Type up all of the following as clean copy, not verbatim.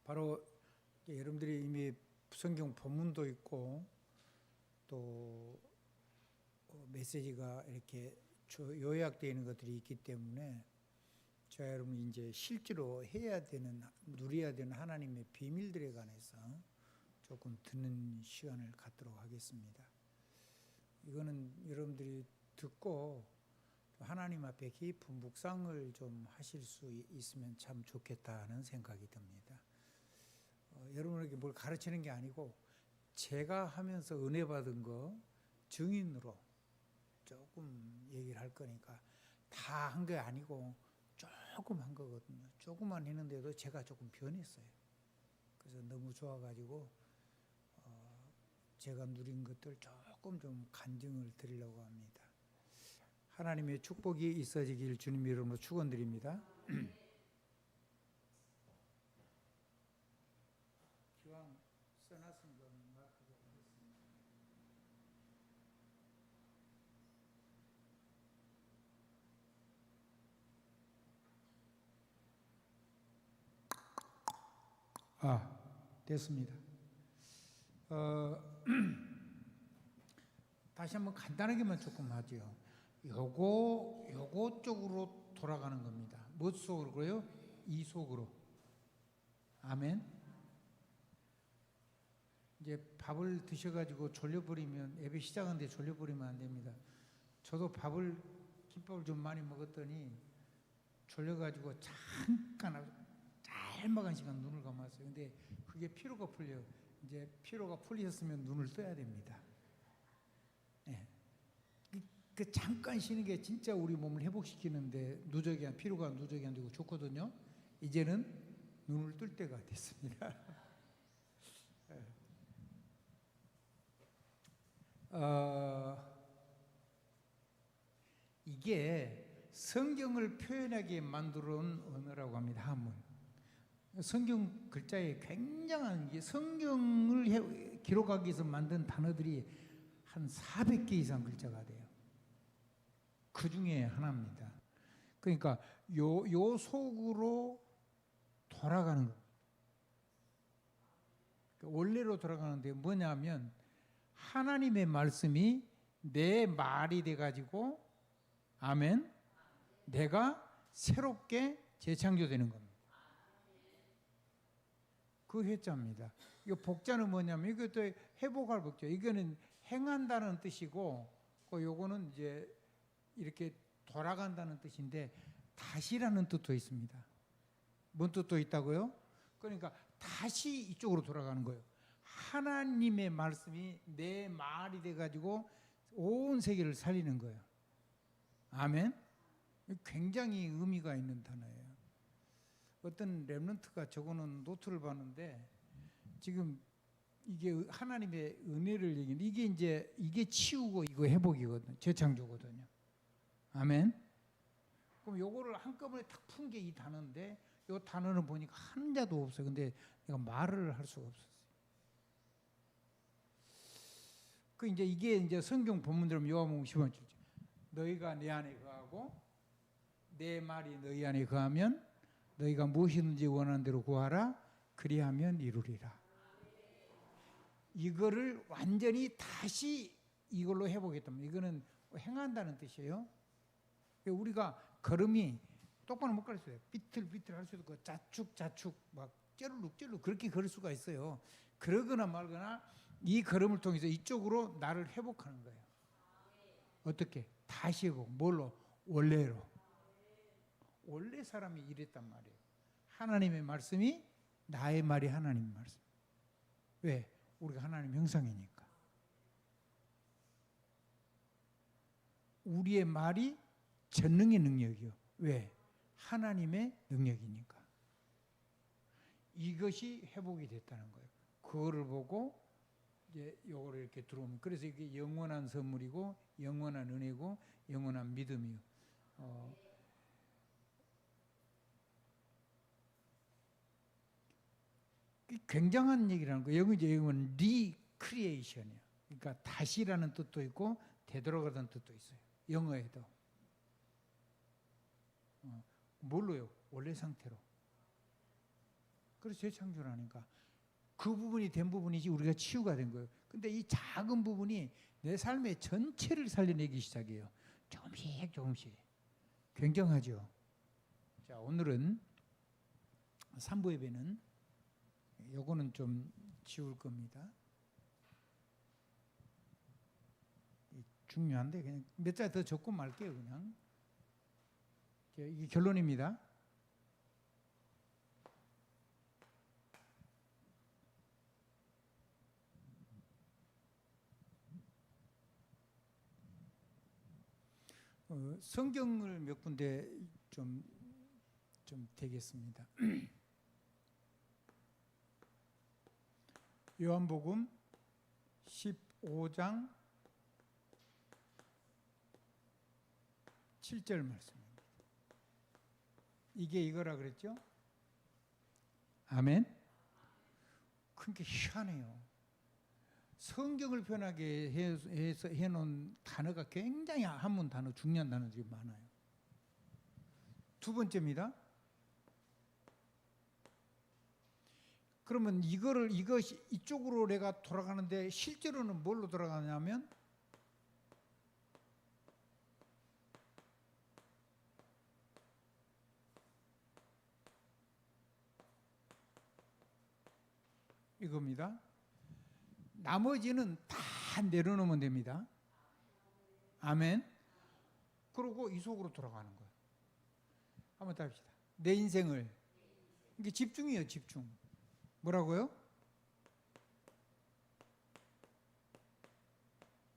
바로 여러분들이 이미 성경 본문도 있고 또 메시지가 이렇게 요약되어 있는 것들이 있기 때문에 저와 여러분이 이제 실제로 해야 되는, 누려야 되는 하나님의 비밀들에 관해서 조금 듣는 시간을 갖도록 하겠습니다. 이거는 여러분들이 듣고 하나님 앞에 깊은 묵상을 좀 하실 수 있으면 참 좋겠다는 생각이 듭니다. 여러분에게 뭘 가르치는 게 아니고 제가 하면서 은혜 받은 거 증인으로 조금 얘기를 할 거니까 다 한 게 아니고 조금 한 거거든요. 조금만 했는데도 제가 조금 변했어요. 그래서 너무 좋아가지고 제가 누린 것들 조금 좀 간증을 드리려고 합니다. 하나님의 축복이 있어지길 주님 이름으로 축원드립니다. 기왕 써놨은 건 마크하도록 하겠습니다. 됐습니다. 다시 한번 간단하게만 조금 하죠. 요거 쪽으로 돌아가는 겁니다. 무엇 속으로요? 이 속으로. 아멘. 이제 밥을 드셔가지고 졸려버리면, 예배 시작하는데 졸려버리면 안 됩니다. 저도 김밥을 좀 많이 먹었더니 졸려가지고 잠깐 짤막한 시간 눈을 감았어요. 근데 그게 피로가 풀려요. 이제 피로가 풀리셨으면 눈을 떠야 됩니다. 네. 그 잠깐 쉬는 게 진짜 우리 몸을 회복시키는데 피로가 누적이 안 되고 좋거든요. 이제는 눈을 뜰 때가 됐습니다. 이게 성경을 표현하게 만들어 놓은 언어라고 합니다. 한문. 성경 글자에 굉장한 게 성경을 기록하기 위해서 만든 단어들이 한 400개 이상 글자가 돼요. 그 중에 하나입니다. 그러니까 요 속으로 돌아가는 거. 원래로 돌아가는데 뭐냐면 하나님의 말씀이 내 말이 돼가지고 아멘. 내가 새롭게 재창조되는 겁니다. 그 회자입니다. 이 복자는 뭐냐면 이것도 회복할 복자. 이거는 행한다는 뜻이고, 요거는 이제 이렇게 돌아간다는 뜻인데 다시라는 뜻도 있습니다. 뭔 뜻도 있다고요? 그러니까 다시 이쪽으로 돌아가는 거예요. 하나님의 말씀이 내 말이 돼가지고 온 세계를 살리는 거예요. 아멘. 굉장히 의미가 있는 단어예요. 어떤 렘넌트가 적어놓은 노트를 봤는데 지금 이게 하나님의 은혜를 얘기하는데 이게 치우고 이거 회복이거든요. 재창조거든요. 아멘. 그럼 요거를 한꺼번에 탁 푼 게 이 단어인데 요 단어는 보니까 한자도 없어요. 근데 내가 말을 할 수가 없었어요. 이게 성경 본문대로 요한복음 15장 너희가 내 안에 거하고 내 말이 너희 안에 거하면 너희가 무엇이든지 원하는 대로 구하라 그리하면 이루리라. 이거를 완전히 다시 이걸로 해보겠다면 이거는 행한다는 뜻이에요. 우리가 걸음이 똑바로 못 갈 수 있어요. 삐뚤삐뚤 할 수도 있고 자축자축 막 쩌르륵 그렇게 걸을 수가 있어요. 그러거나 말거나 이 걸음을 통해서 이쪽으로 나를 회복하는 거예요. 어떻게? 다시 하고 뭘로? 원래로. 원래 사람이 이랬단 말이에요. 하나님의 말씀이 나의 말이 하나님의 말씀. 왜? 우리가 하나님 형상이니까. 우리의 말이 전능의 능력이요. 왜? 하나님의 능력이니까. 이것이 회복이 됐다는 거예요. 그거를 보고 이제 요거를 이렇게 들어오면 그래서 이게 영원한 선물이고 영원한 은혜고 영원한 믿음이요. 굉장한 얘기라는 거예요. 영어는 리크리에이션이에요. 그러니까 다시라는 뜻도 있고 되돌아가다는 뜻도 있어요. 영어에도. 뭘로요? 원래 상태로. 그래서 재창조라니까. 그 부분이 된 부분이지 우리가 치유가 된 거예요. 근데 이 작은 부분이 내 삶의 전체를 살려내기 시작해요. 조금씩 조금씩. 굉장하죠. 자, 오늘은 3부 예배는 요거는 좀 지울 겁니다. 중요한데 그냥 몇 자 더 적고 말게요. 그냥 이게 결론입니다. 성경을 몇 군데 좀 되겠습니다. 요한복음 15장 7절 말씀입니다. 이게 이거라 그랬죠? 아멘. 그러니까 희한해요. 성경을 변하게 해서 해놓은 단어가 굉장히 한문 단어, 중요한 단어들이 많아요. 두 번째입니다. 그러면 이쪽으로 내가 돌아가는데 실제로는 뭘로 돌아가냐면 이겁니다. 나머지는 다 내려놓으면 됩니다. 아멘. 그러고 이 속으로 돌아가는 거예요. 한번 더 합시다. 내 인생을. 이게 집중이에요, 집중. 뭐라고요?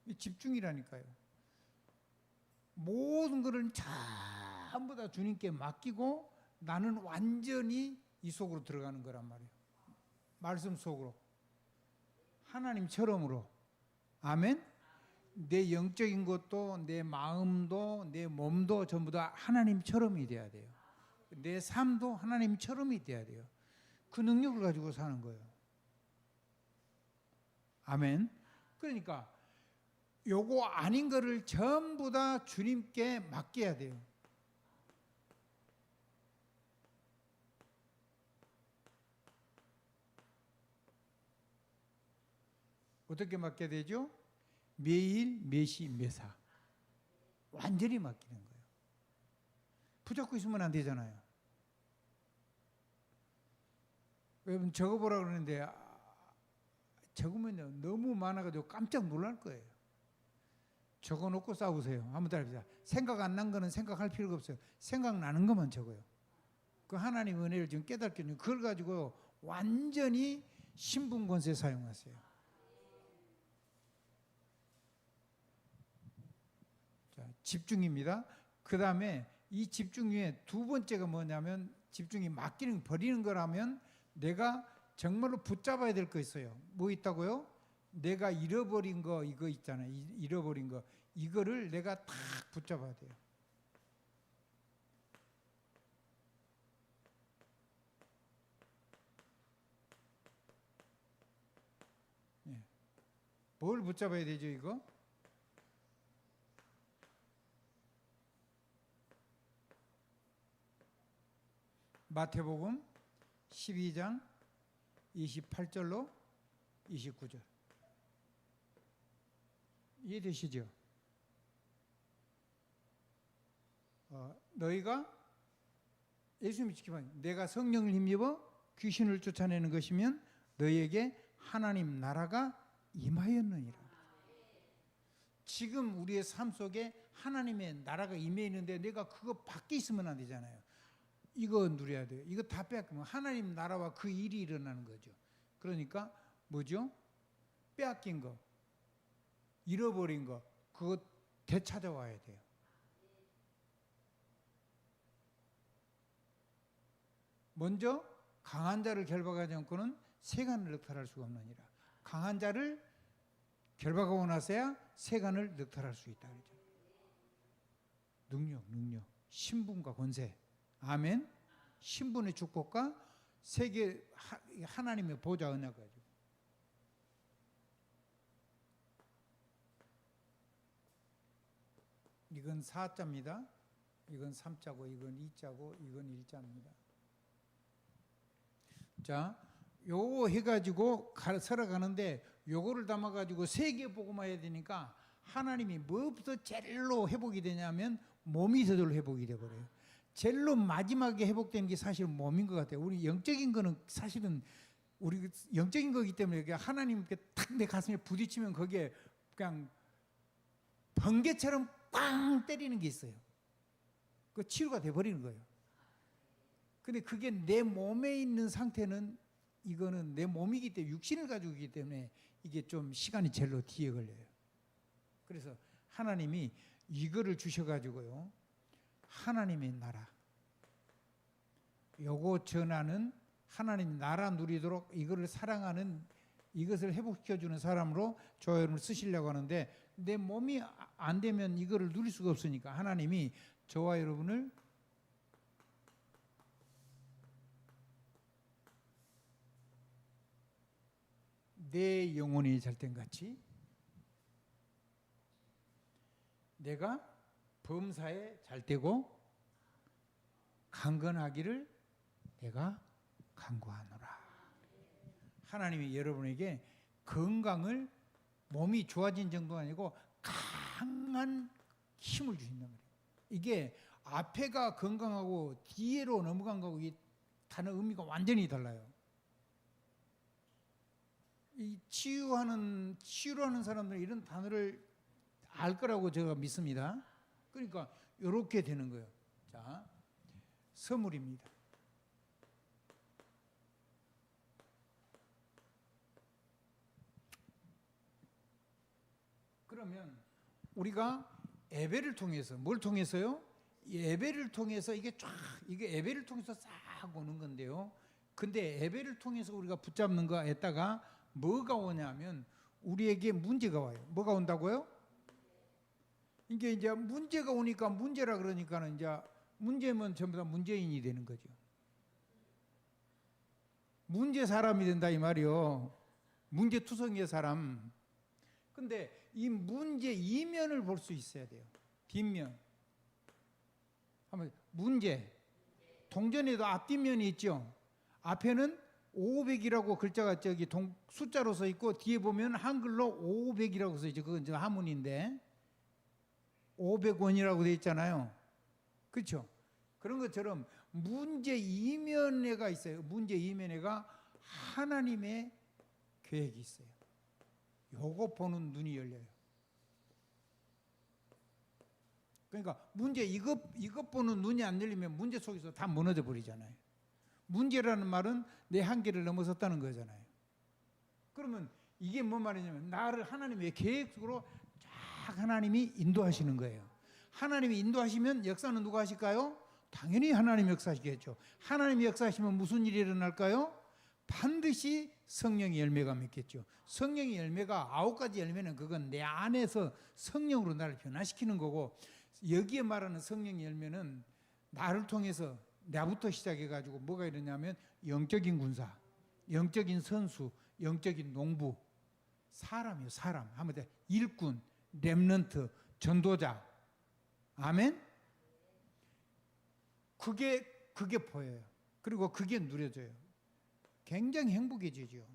이 집중이라니까요. 모든 것을 전부 다 주님께 맡기고 나는 완전히 이 속으로 들어가는 거란 말이에요. 말씀 속으로. 하나님처럼으로. 아멘. 내 영적인 것도 내 마음도 내 몸도 전부 다 하나님처럼이 돼야 돼요. 내 삶도 하나님처럼이 돼야 돼요. 그 능력을 가지고 사는 거예요. 아멘. 그러니까 요거 아닌 거를 전부 다 주님께 맡겨야 돼요. 어떻게 맡겨야 되죠? 매일, 매시, 매사. 완전히 맡기는 거예요. 붙잡고 있으면 안 되잖아요. 여러분 적어보라 그러는데 적으면 너무 많아가지고 깜짝 놀랄 거예요. 적어놓고 싸우세요. 한번 따라합시다. 생각 안 난 거는 생각할 필요가 없어요. 생각나는 것만 적어요. 그 하나님 은혜를 지금 깨닫게 되는 그걸 가지고 완전히 신분 권세 사용하세요. 자, 집중입니다. 그 다음에 이 집중 위에 두 번째가 뭐냐면 집중이 맡기는 버리는 거라면 내가 정말로 붙잡아야 될 거 있어요. 뭐 있다고요? 내가 잃어버린 거 이거 있잖아요. 잃어버린 거 이거를 내가 딱 붙잡아야 돼요. 네. 뭘 붙잡아야 되죠 이거? 마태복음 12장 28절로 29절. 이해되시죠? 너희가 예수님이 지키면 내가 성령을 힘입어 귀신을 쫓아내는 것이면 너희에게 하나님 나라가 임하였느니라. 지금 우리의 삶 속에 하나님의 나라가 임해 있는데 내가 그거 밖에 있으면 안 되잖아요. 이거 누려야 돼요. 이거 다 빼앗기면 하나님 나라와 그 일이 일어나는 거죠. 그러니까 뭐죠? 빼앗긴 거, 잃어버린 거, 그거 되찾아와야 돼요. 먼저 강한 자를 결박하지 않고는 세간을 늑탈할 수가 없느니라. 강한 자를 결박하고 나서야 세간을 늑탈할 수 있다. 그러죠. 능력, 신분과 권세. 아멘. 신분의 축복과 세계 하나님의 보좌 은혜가지고. 이건 4자입니다. 이건 3자고 이건 2자고 이건 1자입니다. 자, 요거 해가지고 살아가는데 요거를 담아가지고 세계복음화 해야 되니까 하나님이 뭐부터 제일로 회복이 되냐면 몸이 저절로 회복이 돼버려요. 제일로 마지막에 회복되는 게 사실 몸인 것 같아요. 우리 영적인 거는 사실은 우리 영적인 거기 때문에 하나님께 탁 내 가슴에 부딪히면 거기에 그냥 번개처럼 꽝 때리는 게 있어요. 그 치유가 돼버리는 거예요. 근데 그게 내 몸에 있는 상태는 이거는 내 몸이기 때문에 육신을 가지고 있기 때문에 이게 좀 시간이 제일로 뒤에 걸려요. 그래서 하나님이 이거를 주셔가지고요. 하나님의 나라. 요거 전하는 하나님 나라 누리도록 이거를 사랑하는 이것을 회복시켜주는 사람으로 저와 여러분을 쓰시려고 하는데 내 몸이 안 되면 이거를 누릴 수가 없으니까 하나님이 저와 여러분을 내 영혼이 잘된 같이 내가 범사에 잘되고 강건하기를 내가 간구하노라. 하나님이 여러분에게 건강을 몸이 좋아진 정도가 아니고 강한 힘을 주신단 말이에요. 이게 앞에가 건강하고 뒤로 넘어간 거하고 이 단어 의미가 완전히 달라요. 이 치유로 하는 사람들은 이런 단어를 알 거라고 제가 믿습니다. 그러니까 이렇게 되는 거예요. 자, 선물입니다. 그러면 우리가 예배를 통해서 뭘 통해서요? 예배를 통해서 이게 예배를 통해서 싹 오는 건데요. 근데 예배를 통해서 우리가 붙잡는 거에다가 뭐가 오냐면 우리에게 문제가 와요. 뭐가 온다고요? 이게 이제 문제가 오니까 문제라 그러니까는 이제 문제면 전부 다 문재인이 되는 거죠. 문제 사람이 된다 이 말이요. 문제투성이의 사람. 근데 이 문제 이면을 볼 수 있어야 돼요. 뒷면. 한번 문제. 동전에도 앞뒷면이 있죠. 앞에는 500이라고 글자가 저기 숫자로 써 있고 뒤에 보면 한글로 500이라고 써 있죠. 그건 저 한문인데 500원이라고 돼 있잖아요. 그렇죠? 그런 것처럼 문제 이면에가 있어요. 문제 이면에가 하나님의 계획이 있어요. 요거 보는 눈이 열려요. 그러니까 문제 이것 보는 눈이 안 열리면 문제 속에서 다 무너져 버리잖아요. 문제라는 말은 내 한계를 넘어섰다는 거잖아요. 그러면 이게 뭔 말이냐면 나를 하나님의 계획으로 쫙 하나님이 인도하시는 거예요. 하나님이 인도하시면 역사는 누가 하실까요? 당연히 하나님이 역사하시겠죠. 하나님이 역사하시면 무슨 일이 일어날까요? 반드시 성령의 열매가 맺겠죠. 성령의 열매가 9가지 열매는 그건 내 안에서 성령으로 나를 변화시키는 거고 여기에 말하는 성령의 열매는 나를 통해서 나부터 시작해가지고 뭐가 이러냐면 영적인 군사, 영적인 선수, 영적인 농부, 사람이요. 사람. 하면 돼. 일꾼, 렘넌트, 전도자. 아멘? 그게 보여요. 그리고 그게 누려져요. 굉장히 행복해지죠.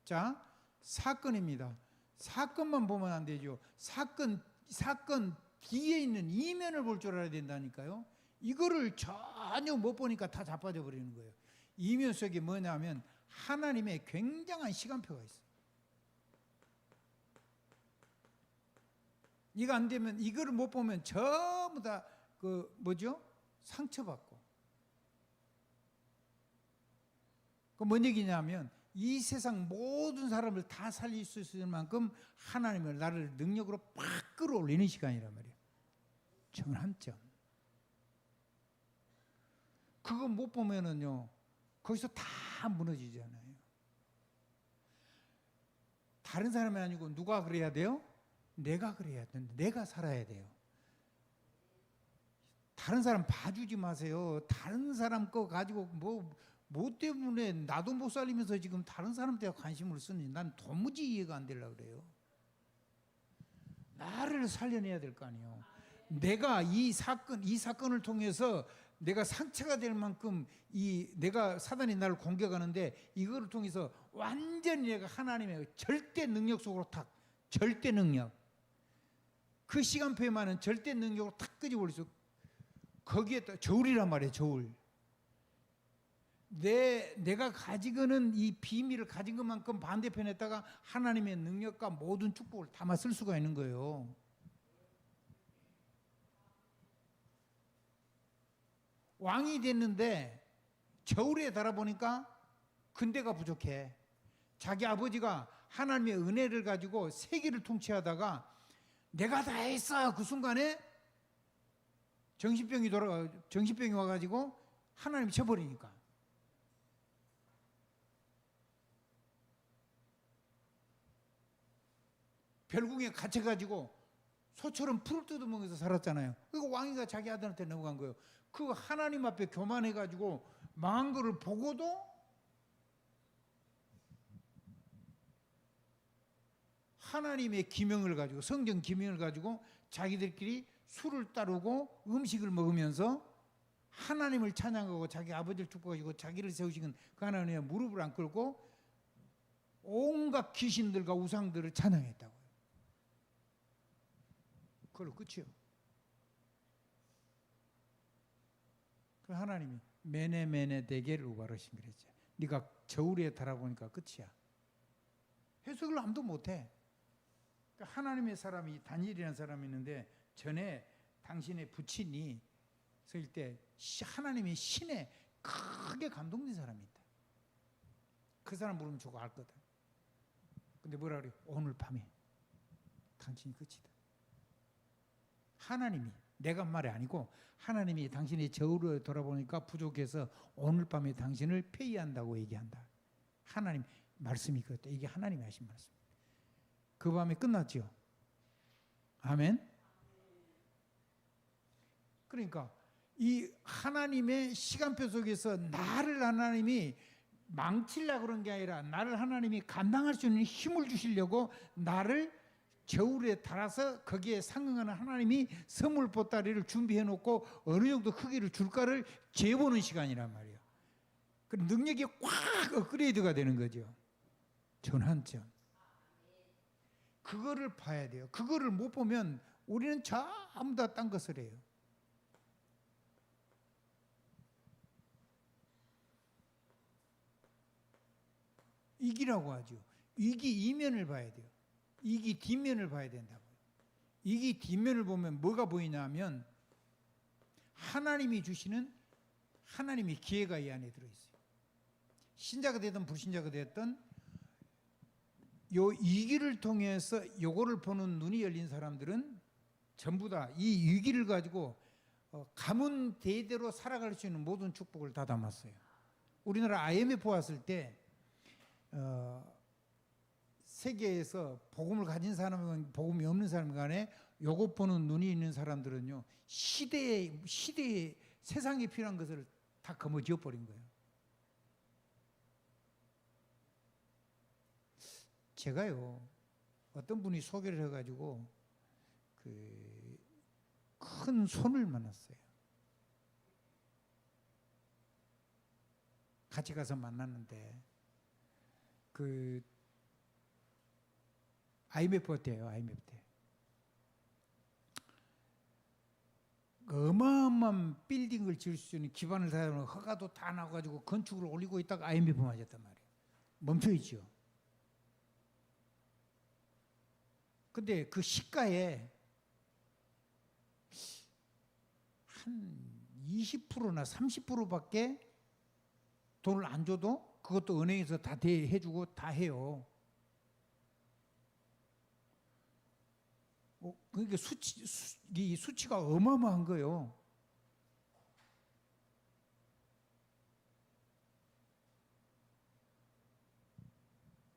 자, 사건입니다. 사건만 보면 안 되죠. 사건 뒤에 있는 이면을 볼 줄 알아야 된다니까요. 이거를 전혀 못 보니까 다 자빠져 버리는 거예요. 이면 속에 뭐냐면 하나님의 굉장한 시간표가 있어요. 이거 안 되면 이거를 못 보면 전부 다 상처받고. 그 뭔 얘기냐면 이 세상 모든 사람을 다 살릴 수 있을 만큼 하나님을 나를 능력으로 팍 끌어올리는 시간이란 말이에요. 정한점. 그거 못 보면은요, 거기서 다 무너지잖아요. 다른 사람이 아니고 누가 그래야 돼요? 내가 그래야 되는데, 내가 살아야 돼요. 다른 사람 봐주지 마세요. 다른 사람 거 가지고 뭐 때문에 나도 못 살리면서 지금 다른 사람한테 관심을 쓰는지 난 도무지 이해가 안 되려고 그래요. 나를 살려내야 될 거 아니에요. 내가 이 사건을 통해서 내가 상처가 될 만큼 내가 사단이 나를 공격하는데 이거를 통해서 완전히 내가 하나님의 절대 능력 속으로 절대 능력, 그 시간표에만은 절대 능력으로 탁 끄집어버려서 거기에 저울이란 말이에요. 저울. 내가 가지고는 이 비밀을 가진 것만큼 반대편에다가 하나님의 능력과 모든 축복을 담아 쓸 수가 있는 거예요. 왕이 됐는데 저울에 달아보니까 근대가 부족해. 자기 아버지가 하나님의 은혜를 가지고 세계를 통치하다가 내가 다 했어. 그 순간에 정신병이 와가지고 하나님 쳐버리니까. 별궁에 갇혀가지고 소처럼 풀을 뜯어먹으면서 살았잖아요. 그리고 왕이가 자기 아들한테 넘어간 거예요. 그 하나님 앞에 교만해가지고 망한 거를 보고도 하나님의 기명을 가지고, 성경 기명을 가지고 자기들끼리 술을 따르고 음식을 먹으면서 하나님을 찬양하고 자기 아버지를 축복하시고 자기를 세우시는 그 하나님의 무릎을 안 꿇고 온갖 귀신들과 우상들을 찬양했다고요. 그걸로 끝이요. 그 하나님이 메네 대게를 우바르신 그랬죠. 네가 저울에 달아보니까 끝이야. 해석을 아무도 못해. 그러니까 하나님의 사람이 다니엘이라는 사람이 있는데 전에 당신의 부친이 설 때 하나님의 신에 크게 감동된 사람이 있다. 그 사람 부르면 저거 알 거다. 근데 뭐라 그래? 오늘 밤에 당신이 끝이다. 하나님이, 내가 말이 아니고 하나님이 당신의 저울을 돌아보니까 부족해서 오늘 밤에 당신을 폐위한다고 얘기한다. 하나님 말씀이 그렇다. 이게 하나님이 하신 말씀. 그 밤에 끝났죠. 아멘. 그러니까 이 하나님의 시간표 속에서 나를 하나님이 망치려고 그런 게 아니라 나를 하나님이 감당할 수 있는 힘을 주시려고 나를 저울에 달아서 거기에 상응하는 하나님이 선물 보따리를 준비해 놓고 어느 정도 크기를 줄까를 재보는 시간이란 말이에요. 그 능력이 확 업그레이드가 되는 거죠. 전환점. 그거를 봐야 돼요. 그거를 못 보면 우리는 전부 다 딴 것을 해요. 이기라고 하죠. 이기 이면을 봐야 돼요. 이기 뒷면을 봐야 된다고요. 이기 뒷면을 보면 뭐가 보이냐면 하나님이 주시는 하나님의 기회가 이 안에 들어있어요. 신자가 되든 불신자가 되든 요 이기를 통해서 요거를 보는 눈이 열린 사람들은 전부 다 이 위기를 가지고 가문 대대로 살아갈 수 있는 모든 축복을 다 담았어요. 우리나라 IMF 왔을 때 세계에서 복음을 가진 사람과 복음이 없는 사람 간에 요것 보는 눈이 있는 사람들은요, 시대에 세상에 필요한 것을 다 거머쥐어 버린 거예요. 제가요, 어떤 분이 소개를 해가지고 큰 손을 만났어요. 같이 가서 만났는데 IMF 때예요. IMF 때. 어마어마한 빌딩을 지을 수 있는 기반을 다 해놓은 허가도 다 나와가지고 건축을 올리고 있다가 IMF 맞았단 말이에요. 멈춰있죠. 근데 그 시가에 한 20%나 30%밖에 돈을 안 줘도 그것도 은행에서 다 해주고 다 해요. 그러니까 이 수치가 어마어마한 거예요.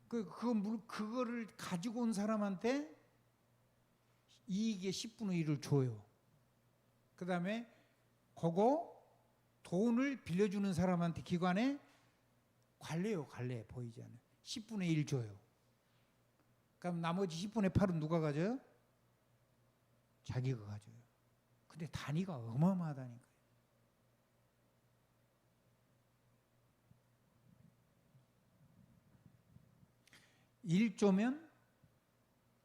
그거를 가지고 온 사람한테 이익의 10분의 1을 줘요. 그 다음에 그거 돈을 빌려주는 사람한테 기관에 관례 보이지 않아요. 10분의 1 줘요. 그럼 나머지 10분의 8은 누가 가져요? 자기가 가져요. 근데 단위가 어마어마하다니까요. (1조면)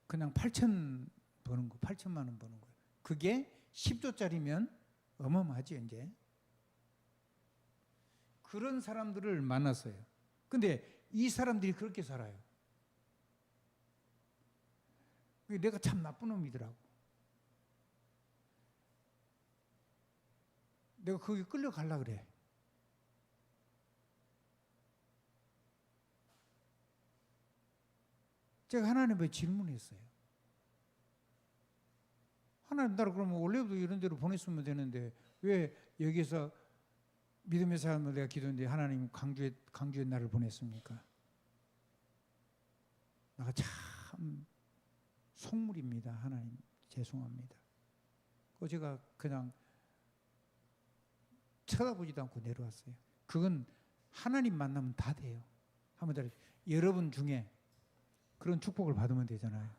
그냥 8천 버는 거, 8천만 원 버는 거예요. 그게 10조짜리면 어마어마하죠, 이제. 그런 사람들을 만났어요. 근데 이 사람들이 그렇게 살아요. 내가 참 나쁜 놈이더라고. 내가 거기 끌려가려고 그래. 제가 하나님께 질문했어요. 하나님 나를 그러면 원래부터 이런 데로 보냈으면 되는데 왜 여기서 믿음의 사람을 내가 기도했는데 하나님 강주에 나를 보냈습니까? 내가 참 속물입니다. 하나님 죄송합니다. 제가 그냥 쳐다보지도 않고 내려왔어요. 그건 하나님 만나면 다 돼요. 한번 여러분 중에 그런 축복을 받으면 되잖아요.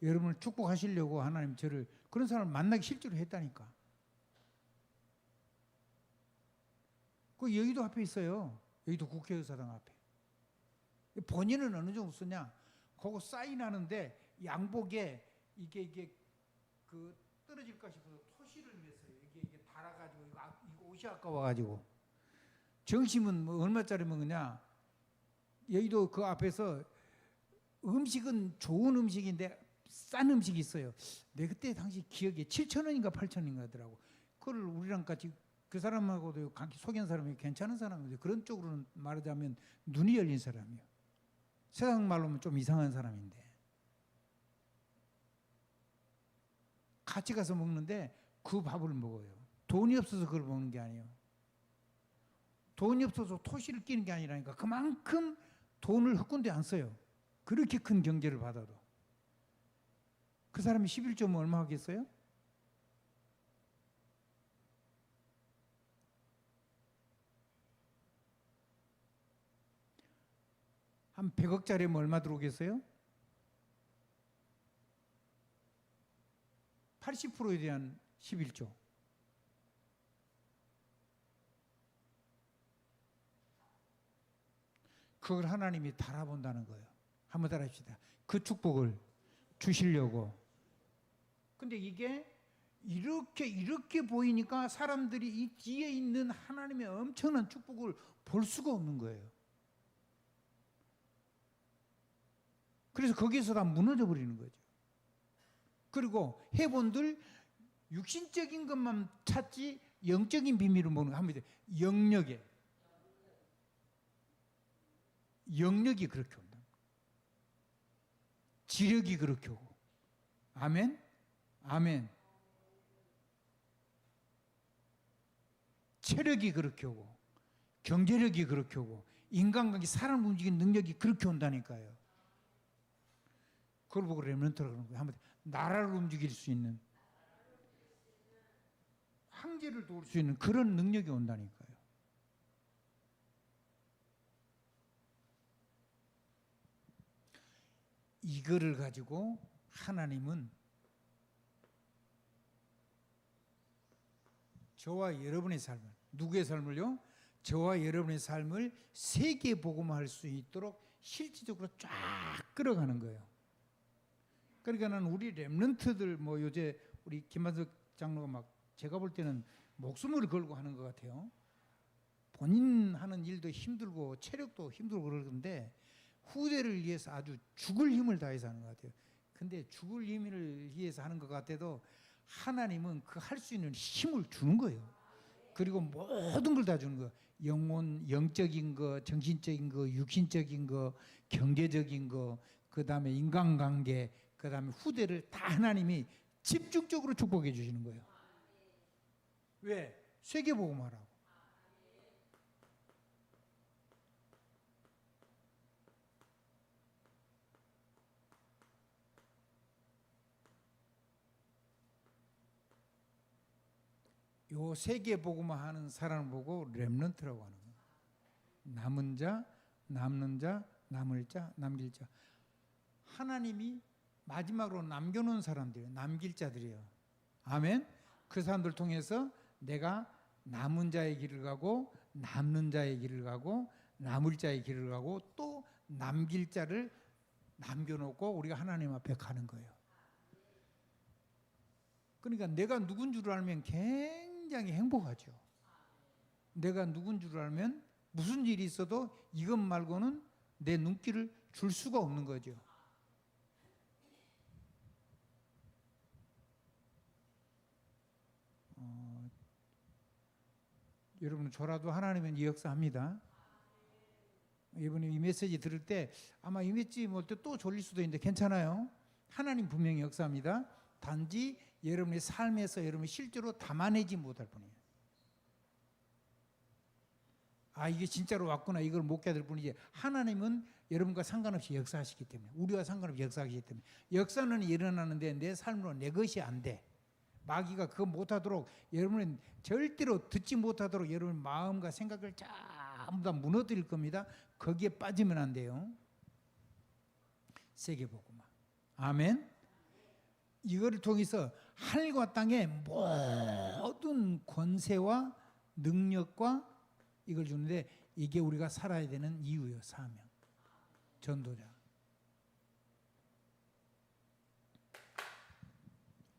여러분을 축복하시려고 하나님 저를 그런 사람을 만나기 실제로 했다니까. 그 여의도 앞에 있어요. 여의도 국회의사당 앞에. 본인은 어느 정도 쓰냐? 그거 사인하는데 양복에 이게 그 떨어질까 싶어서 토시를 냈어요. 이게 달아가지고 이거 옷이 아까워가지고. 정심은 뭐 얼마짜리면 그냥 여의도 그 앞에서 음식은 좋은 음식인데 싼 음식이 있어요. 내 그때 당시 기억에 7,000원인가 8,000원인가 하더라고. 그걸 우리랑 같이 그 사람하고도 속인 사람이 괜찮은 사람인데 그런 쪽으로는 말하자면 눈이 열린 사람이요. 세상 말로는 좀 이상한 사람인데 같이 가서 먹는데 그 밥을 먹어요. 돈이 없어서 그걸 먹는 게 아니에요. 돈이 없어서 토시를 끼는 게 아니라니까. 그만큼 돈을 헛군데 안 써요. 그렇게 큰 경제를 받아도. 그 사람이 11조면 얼마 하겠어요? 한 100억짜리면 얼마 들어오겠어요? 80%에 대한 11조. 그걸 하나님이 달아본다는 거예요. 한번 달아봅시다. 그 축복을 주시려고. 근데 이게 이렇게 보이니까 사람들이 이 뒤에 있는 하나님의 엄청난 축복을 볼 수가 없는 거예요. 그래서 거기에서 다 무너져 버리는 거죠. 그리고 해본들 육신적인 것만 찾지 영적인 비밀을 모르는 거 합니다. 영력이 그렇게 온다. 지력이 그렇게 오고. 아멘? 아멘. 체력이 그렇게 오고 경제력이 그렇게 오고 인간관계 사람 움직이는 능력이 그렇게 온다니까요. 그걸 보고 렘넌트라고 그러는 거예요. 한번 나라를 움직일 수 있는 황제를 도울 수 있는 그런 능력이 온다니까요. 이거를 가지고 하나님은 저와 여러분의 삶을, 누구의 삶을요? 저와 여러분의 삶을 세계 복음화할 수 있도록 실질적으로 쫙 끌어가는 거예요. 그러니까 는 우리 렘넌트들 뭐 요새 우리 김만석 장로가 막 제가 볼 때는 목숨을 걸고 하는 것 같아요. 본인 하는 일도 힘들고 체력도 힘들고 그러는데 후대를 위해서 아주 죽을 힘을 다해서 하는 것 같아요. 근데 죽을 힘을 위해서 하는 것 같아도 하나님은 그 할 수 있는 힘을 주는 거예요. 그리고 모든 걸 다 주는 거예요. 영혼, 영적인 거, 정신적인 거, 육신적인 거, 경제적인 거, 그 다음에 인간관계, 그 다음에 후대를 다 하나님이 집중적으로 축복해 주시는 거예요. 왜? 세계복음화라고. 요 세계복음화 하는 사람을 보고 렘넌트라고 하는 거예요. 남은 자, 남는 자, 남을 자, 남길 자. 하나님이 마지막으로 남겨놓은 사람들이에요. 남길 자들이에요. 아멘. 그 사람들 통해서 내가 남은 자의 길을 가고 남는 자의 길을 가고 남을 자의 길을 가고 또 남길 자를 남겨놓고 우리가 하나님 앞에 가는 거예요. 그러니까 내가 누군 줄 알면 굉장히 행복하죠. 내가 누군 줄 알면 무슨 일이 있어도 이것 말고는 내 눈길을 줄 수가 없는 거죠. 여러분, 저라도 하나님은 이 역사합니다. 이번에 이 메시지 들을 때 아마 이 메시지 볼 때 또 졸릴 수도 있는데 괜찮아요. 하나님 분명히 역사합니다. 단지 여러분의 삶에서 여러분이 실제로 담아내지 못할 뿐이에요. 아, 이게 진짜로 왔구나, 이걸 못 깨달을 뿐이지 하나님은 여러분과 상관없이 역사하시기 때문에, 우리와 상관없이 역사하시기 때문에 역사는 일어나는데 내 삶으로 내 것이 안 돼. 마귀가 그거 못하도록, 여러분은 절대로 듣지 못하도록 여러분 마음과 생각을 전부 다 무너뜨릴 겁니다. 거기에 빠지면 안 돼요. 세계복음화. 아멘. 이거를 통해서 하늘과 땅의 모든 권세와 능력과 이걸 주는데, 이게 우리가 살아야 되는 이유예요. 사명. 전도자.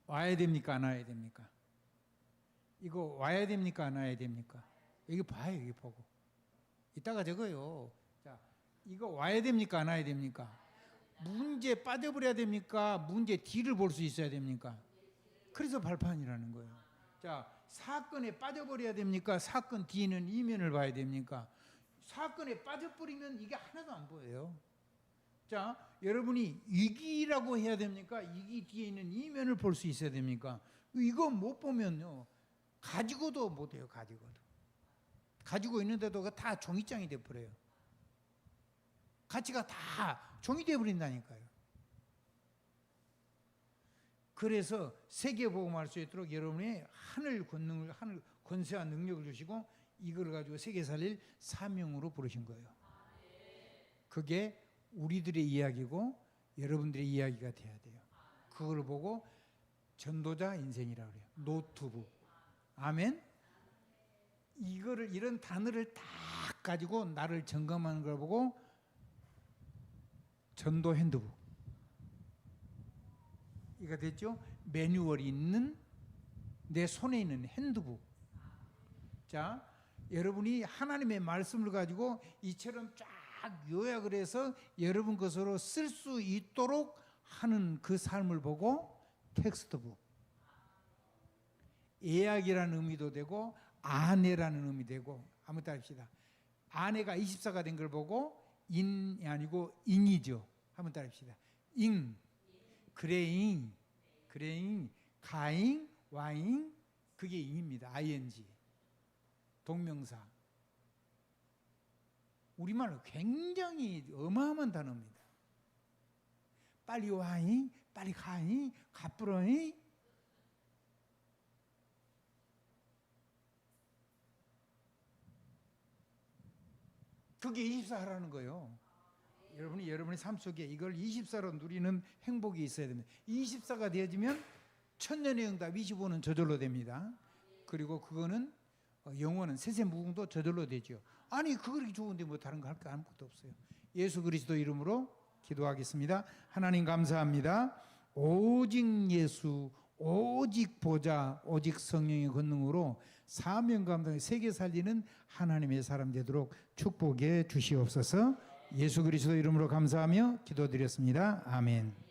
와야 됩니까? 안 와야 됩니까? 이거 와야 됩니까? 안 와야 됩니까? 여기 봐요. 여기 보고. 이따가 적어요. 자, 이거 와야 됩니까? 안 와야 됩니까? 문제 빠져버려야 됩니까? 문제 뒤를 볼 수 있어야 됩니까? 그래서 발판이라는 거예요. 자, 사건에 빠져버려야 됩니까? 사건 뒤에는 이면을 봐야 됩니까? 사건에 빠져버리면 이게 하나도 안 보여요. 자, 여러분이 위기라고 해야 됩니까? 위기 뒤에 있는 이면을 볼 수 있어야 됩니까? 이거 못 보면요, 가지고도 못해요. 가지고 있는데도 다 종이장이 돼버려요. 가치가 다 종이 돼버린다니까요. 그래서 세계복음할 수 있도록 여러분이 하늘 권능을, 하늘 권세와 능력을 주시고 이걸 가지고 세계 살릴 사명으로 부르신 거예요. 그게 우리들의 이야기고 여러분들의 이야기가 돼야 돼요. 그걸 보고 전도자 인생이라고 그래요. 노트북. 아멘. 이거를, 이런 단어를 딱 가지고 나를 점검하는 걸 보고 전도 핸드북. 이거 됐죠? 매뉴얼이 있는, 내 손에 있는 핸드북. 자, 여러분이 하나님의 말씀을 가지고 이처럼 쫙 요약을 해서 여러분 것으로 쓸 수 있도록 하는 그 삶을 보고 텍스트북. 예약이라는 의미도 되고 아내라는 의미 되고, 한번 따릅시다. 아내가 24가 된 걸 보고 인이 아니고 잉이죠. 한번 따릅시다. 잉, 그레잉, 가잉, 와잉, 그게 잉입니다. ing. 동명사. 우리말로 굉장히 어마어마한 단어입니다. 빨리 와잉, 빨리 가잉, 가쁘러잉. 그게 24라는 거예요. 여러분이 여러분의 삶 속에 이걸 24로 누리는 행복이 있어야 됩니다. 24가 되어지면 천년의 응답, 25는 저절로 됩니다. 그리고 그거는 영원은 세세무궁도 저절로 되죠. 아니, 그렇게 좋은데 뭐 다른 거 할 거 아무것도 없어요. 예수 그리스도 이름으로 기도하겠습니다. 하나님 감사합니다. 오직 예수, 오직 보좌, 오직 성령의 권능으로 사명 감당의 세계 살리는 하나님의 사람 되도록 축복해 주시옵소서. 예수 그리스도 이름으로 감사하며 기도드렸습니다. 아멘.